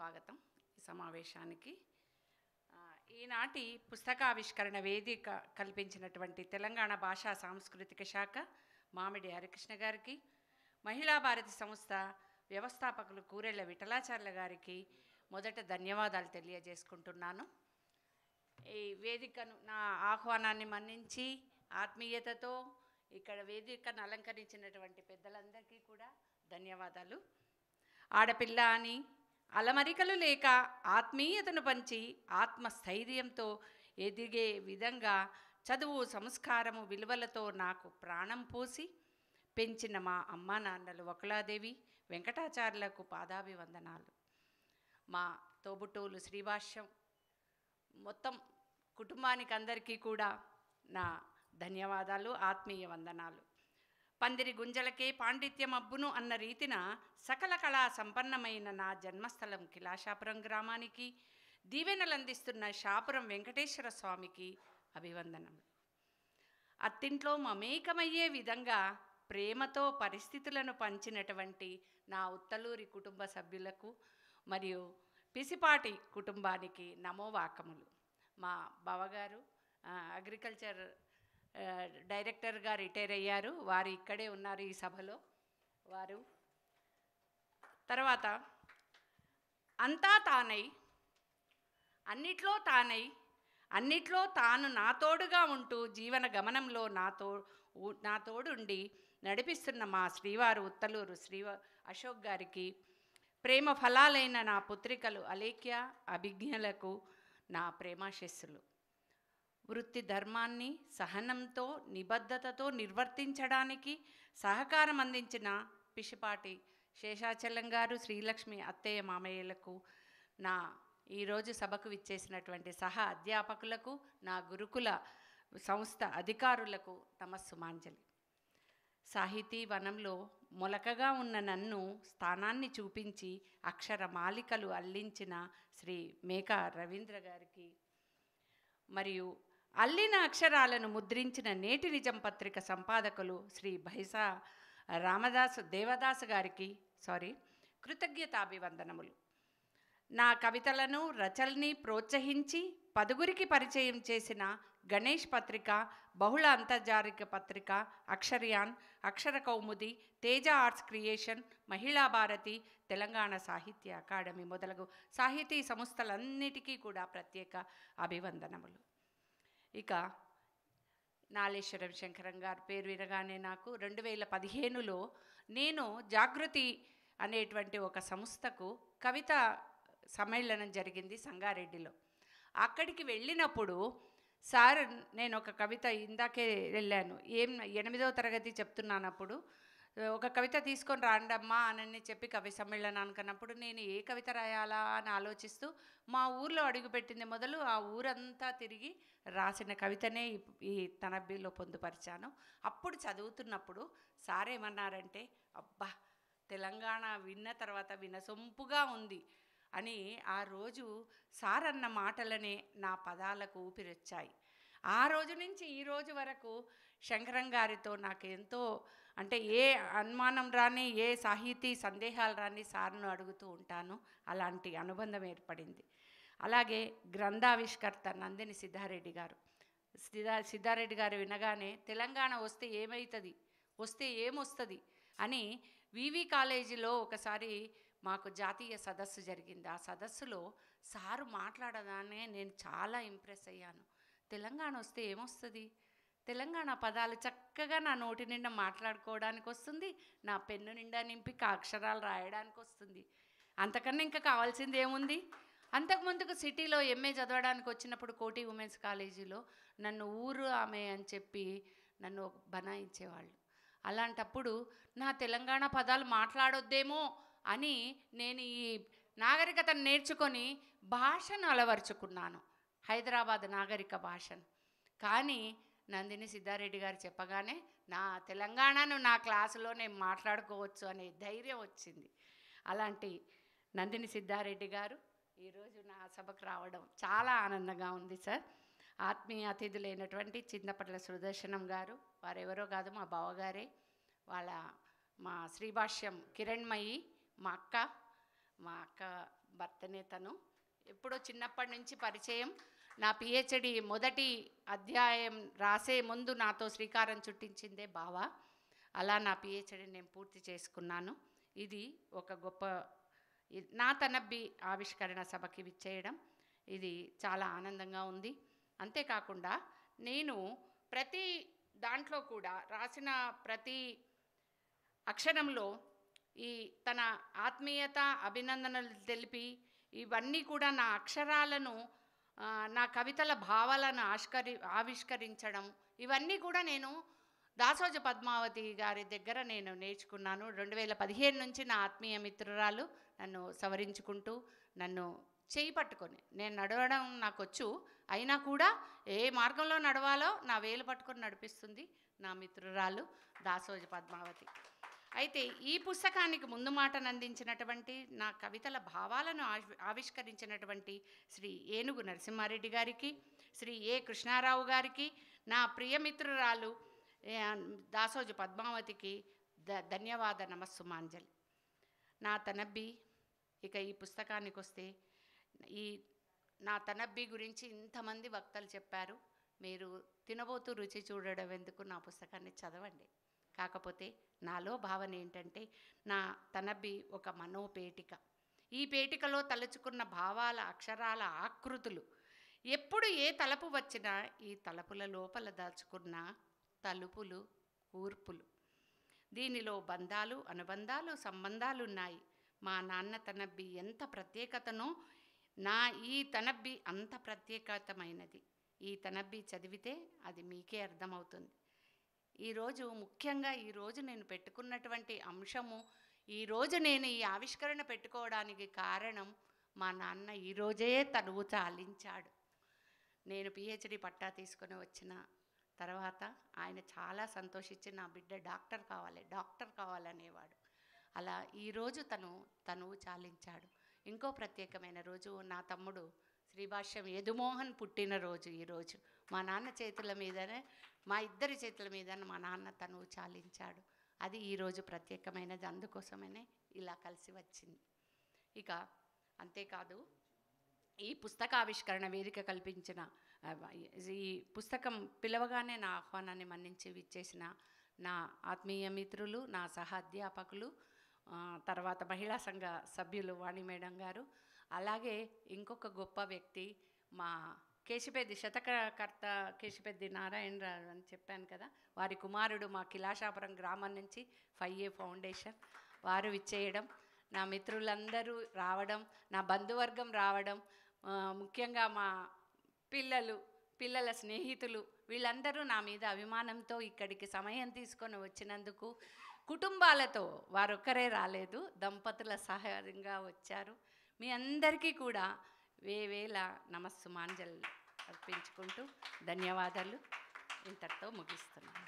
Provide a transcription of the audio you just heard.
స్వాగతం ఈ సమావేశానికి. ఈనాటి పుస్తకావిష్కరణ వేదిక కల్పించినటువంటి తెలంగాణ భాషా సాంస్కృతిక శాఖ మామిడి హరికృష్ణ గారికి, మహిళా భారతి సంస్థ వ్యవస్థాపకులు కూరెళ్ల విఠలాచార్య గారికి మొదట ధన్యవాదాలు తెలియజేసుకుంటున్నాను. ఈ వేదికను నా ఆహ్వానాన్ని మన్నించి ఆత్మీయతతో ఇక్కడ వేదికను అలంకరించినటువంటి పెద్దలందరికీ కూడా ధన్యవాదాలు. ఆడపిల్ల అని అలమరికలు లేక ఆత్మీయతను పంచి ఆత్మస్థైర్యంతో ఎదిగే విధంగా చదువు, సంస్కారము, విలువలతో నాకు ప్రాణం పోసి పెంచిన మా అమ్మా నాన్నలు వకులాదేవి, వెంకటాచార్యులకు పాదాభివందనాలు. మా తోబుట్టువులు శ్రీభాష్యం మొత్తం కుటుంబానికి అందరికీ కూడా నా ధన్యవాదాలు, ఆత్మీయ వందనాలు. పందిరి గుంజలకే పాండిత్యం అబ్బును అన్న రీతిన సకల కళా సంపన్నమైన నా జన్మస్థలం కిలాషాపురం గ్రామానికి దీవెనలందిస్తున్న షాపురం వెంకటేశ్వర స్వామికి అభివందనములు. అత్తింట్లో మమేకమయ్యే విధంగా ప్రేమతో పరిస్థితులను పంచినటువంటి నా ఉత్తలూరి కుటుంబ సభ్యులకు మరియు పిసిపాటి కుటుంబానికి నమోవాకములు. మా బావగారు అగ్రికల్చర్ డైరెక్టర్గా రిటైర్ అయ్యారు, వారు ఇక్కడే ఉన్నారు ఈ సభలో. వారు తర్వాత అంతా తానై, అన్నిట్లో తాను నా తోడుగా ఉంటూ జీవన గమనంలో నా తోడుండి నడిపిస్తున్న మా శ్రీవారు ఉత్తలూరు శ్రీ అశోక్ గారికి, ప్రేమ ఫలాలైన నా పుత్రికలు అలేఖ్య, అభిజ్ఞలకు నా ప్రేమాశిస్సులు. వృత్తి ధర్మాన్ని సహనంతో నిబద్ధతతో నిర్వర్తించడానికి సహకారం అందించిన పిసిపాటి శేషాచలం గారు, శ్రీలక్ష్మి అత్తయ్య మామయ్యలకు, నా ఈరోజు సభకు విచ్చేసినటువంటి సహా అధ్యాపకులకు, నా గురుకుల సంస్థ అధికారులకు నమస్సుమాంజలి. సాహితీ వనంలో మొలకగా ఉన్న నన్ను స్థానాన్ని చూపించి అక్షర మాలికలు అల్లించిన శ్రీ మేకా రవీంద్ర గారికి, మరియు అల్లిన అక్షరాలను ముద్రించిన నేటి నిజం పత్రిక సంపాదకులు శ్రీ భైసా దేవదాసు గారికి కృతజ్ఞతాభివందనములు. నా కవితలను, రచనల్ని ప్రోత్సహించి పదుగురికి పరిచయం చేసిన గణేష్ పత్రిక, బహుళ అంతర్జాతీయ పత్రిక, అక్షరయాన్, అక్షర కౌముది, తేజ ఆర్ట్స్ క్రియేషన్, మహిళా భారతి, తెలంగాణ సాహిత్య అకాడమీ మొదలగు సాహితీ సంస్థలన్నిటికీ కూడా ప్రత్యేక అభివందనములు. ఇక నాలేశ్వరం శంకరం గారి పేరు వినగానే నాకు 2015లో నేను జాగృతి అనేటువంటి ఒక సంస్థకు కవిత సమ్మేళనం జరిగింది సంగారెడ్డిలో. అక్కడికి వెళ్ళినప్పుడు సార్, నేను ఒక కవిత ఇందాకే వెళ్ళాను, 8వ తరగతి చెప్తున్నానప్పుడు ఒక కవిత తీసుకొని రాండమ్మా అని చెప్పి కవి సమ్మేళనానికి అన్నప్పుడు నేను ఏ కవిత రాయాలా అని ఆలోచిస్తూ మా ఊర్లో అడుగుపెట్టింది మొదలు ఆ ఊరంతా తిరిగి రాసిన కవితనే ఈ తనబిలో పొందుపరిచాను. అప్పుడు చదువుతున్నప్పుడు సార్ ఏమన్నారంటే, అబ్బా తెలంగాణ విన్న తర్వాత వినసొంపుగా ఉంది అని ఆ రోజు సార్ అన్న మాటలనే నా పదాలకు ఊపిరొచ్చాయి. ఆ రోజు నుంచి ఈ రోజు వరకు శంకరం గారితో నాకు ఎంతో, అంటే ఏ అనుమానం రాని, ఏ సాహితీ సందేహాలు రాని సార్ను అడుగుతూ ఉంటాను. అలాంటి అనుబంధం ఏర్పడింది. అలాగే గ్రంథావిష్కర్త నందిని సిద్ధారెడ్డి గారు. సిద్ధారెడ్డి గారు వినగానే తెలంగాణ వస్తే ఏమవుతుంది, వస్తే ఏమొస్తుంది అని వివి కాలేజీలో ఒకసారి మాకు జాతీయ సదస్సు జరిగింది. ఆ సదస్సులో సారు మాట్లాడగానే నేను చాలా ఇంప్రెస్ అయ్యాను. తెలంగాణ వస్తే ఏమొస్తుంది, తెలంగాణ పదాలు చక్కగా నా నోటి నిండా మాట్లాడుకోవడానికి వస్తుంది, నా పెన్ను నిండా నింపి అక్షరాలు రాయడానికి వస్తుంది. అంతకన్నా ఇంకా కావాల్సింది ఏముంది? అంతకుముందుకు సిటీలో ఎంఏ చదవడానికి వచ్చినప్పుడు కోటి ఉమెన్స్ కాలేజీలో నన్ను ఊరు ఆమె అని చెప్పి నన్ను బనాయించేవాళ్ళు. అలాంటప్పుడు నా తెలంగాణ పదాలు మాట్లాడొద్దేమో అని నేను ఈ నాగరికతను నేర్చుకొని భాషను అలవర్చుకున్నాను, హైదరాబాద్ నాగరిక భాషను. కానీ నందిని సిద్ధారెడ్డి గారు చెప్పగానే నా తెలంగాణను నా క్లాసులో నేను మాట్లాడుకోవచ్చు అనే ధైర్యం వచ్చింది. అలాంటి నందిని సిద్ధారెడ్డి గారు ఈరోజు నా సభకు రావడం చాలా ఆనందంగా ఉంది సార్. ఆత్మీయ అతిథులైనటువంటి చింతపట్ల సుదర్శనం గారు, వారెవరో కాదు మా బావగారే, మా శ్రీభాష్యం కిరణ్మయి, మా అక్క భర్త భర్తనే తను. ఎప్పుడో చిన్నప్పటి నుంచి పరిచయం. నా పిహెచ్డి మొదటి అధ్యాయం రాసే ముందు నాతో శ్రీకారం చుట్టించిందే బావ. అలా నా పిహెచ్డి నేను పూర్తి చేసుకున్నాను. ఇది ఒక గొప్ప నా తనబ్బి ఆవిష్కరణ సభకి విచ్చేయడం ఇది చాలా ఆనందంగా ఉంది. అంతేకాకుండా నేను ప్రతి దాంట్లో కూడా రాసిన ప్రతి అక్షరంలో ఈ తన ఆత్మీయత అభినందనలు తెలిపి ఇవన్నీ కూడా నా అక్షరాలను నా కవితల భావాలను ఆవిష్కరించడం ఇవన్నీ కూడా నేను దాసోజు పద్మావతి గారి దగ్గర నేను నేర్చుకున్నాను. 2015 నుంచి నా ఆత్మీయ మిత్రురాలు నన్ను సవరించుకుంటూ నన్ను చేయి పట్టుకొని, నేను నడవడం నాకు వచ్చు, అయినా కూడా ఏ మార్గంలో నడవాలో నా వేలు పట్టుకొని నడిపిస్తుంది నా మిత్రురాలు దాసోజు పద్మావతి. అయితే ఈ పుస్తకానికి ముందు మాటను అందించినటువంటి నా కవితల భావాలను ఆవిష్కరించినటువంటి శ్రీ ఏనుగు నరసింహారెడ్డి గారికి, శ్రీ ఏ కృష్ణారావు గారికి, నా ప్రియమిత్రురాలు దాసోజు పద్మావతికి ధన్యవాద నమస్సుమాంజలి. నా తనబ్బి. ఇక ఈ పుస్తకానికి వస్తే ఈ నా తనబ్బి గురించి ఇంతమంది వక్తలు చెప్పారు. మీరు తినబోతూ రుచి చూడడం ఎందుకు, నా పుస్తకాన్ని చదవండి. కాకపోతే నాలో భావన ఏంటంటే నా తనబ్బి ఒక మనోపేటిక. ఈ పేటికలో తలుచుకున్న భావాల అక్షరాల ఆకృతులు ఎప్పుడు ఏ తలపు వచ్చినా ఈ తలపుల లోపల దాచుకున్న తలుపులు కూర్పులు. దీనిలో బంధాలు అనుబంధాలు సంబంధాలు ఉన్నాయి. మా నాన్న తనబ్బి ఎంత ప్రత్యేకతనో నా ఈ తనబ్బి అంత ప్రత్యేకతమైనది. ఈ తనబ్బి చదివితే అది మీకే అర్థమవుతుంది. ఈరోజు ముఖ్యంగా ఈరోజు నేను పెట్టుకున్నటువంటి అంశము, ఈరోజు నేను ఈ ఆవిష్కరణ పెట్టుకోవడానికి కారణం మా నాన్న ఈరోజే తనువు చాలించాడు. నేను పిహెచ్డి పట్టా తీసుకొని వచ్చిన తర్వాత ఆయన చాలా సంతోషించి నా బిడ్డ డాక్టర్ కావాలనేవాడు. అలా ఈరోజు తనువు చాలించాడు. ఇంకో ప్రత్యేకమైన రోజు నా తమ్ముడు శ్రీభాష్యం యదుమోహన్ పుట్టినరోజు. ఈరోజు మా నాన్న చేతుల మీదనే, మా ఇద్దరి చేతుల మీద మా నాన్న తనువు చాలించాడు. అది ఈరోజు ప్రత్యేకమైనది, అందుకోసమనే ఇలా కలిసి వచ్చింది. ఇక అంతేకాదు, ఈ పుస్తకావిష్కరణ వేదిక కల్పించిన, ఈ పుస్తకం పిలవగానే నా ఆహ్వానాన్ని మన్నించి విచ్చేసిన నా ఆత్మీయ మిత్రులు, నా సహ అధ్యాపకులు, తర్వాత మహిళా సంఘ సభ్యులు వాణి మేడం గారు, అలాగే ఇంకొక గొప్ప వ్యక్తి మా కేశిపెద్ది శతకకర్త కేశిపెద్ది నారాయణరావు అని చెప్పాను కదా, వారి కుమారుడు మా కిలాషాపురం గ్రామం నుంచి 5A ఫౌండేషన్ వారు విచ్చేయడం, నా మిత్రులందరూ రావడం, నా బంధువర్గం రావడం, ముఖ్యంగా మా పిల్లల స్నేహితులు వీళ్ళందరూ నా మీద అభిమానంతో ఇక్కడికి సమయం తీసుకొని వచ్చినందుకు, కుటుంబాలతో వారొక్కరే రాలేదు, దంపతుల సహాయంగా వచ్చారు. మీ అందరికీ కూడా వేవేల నమస్సుమాంజలు అర్పించుకుంటూ ధన్యవాదాలు ఇంతటితో ముగిస్తున్నాను.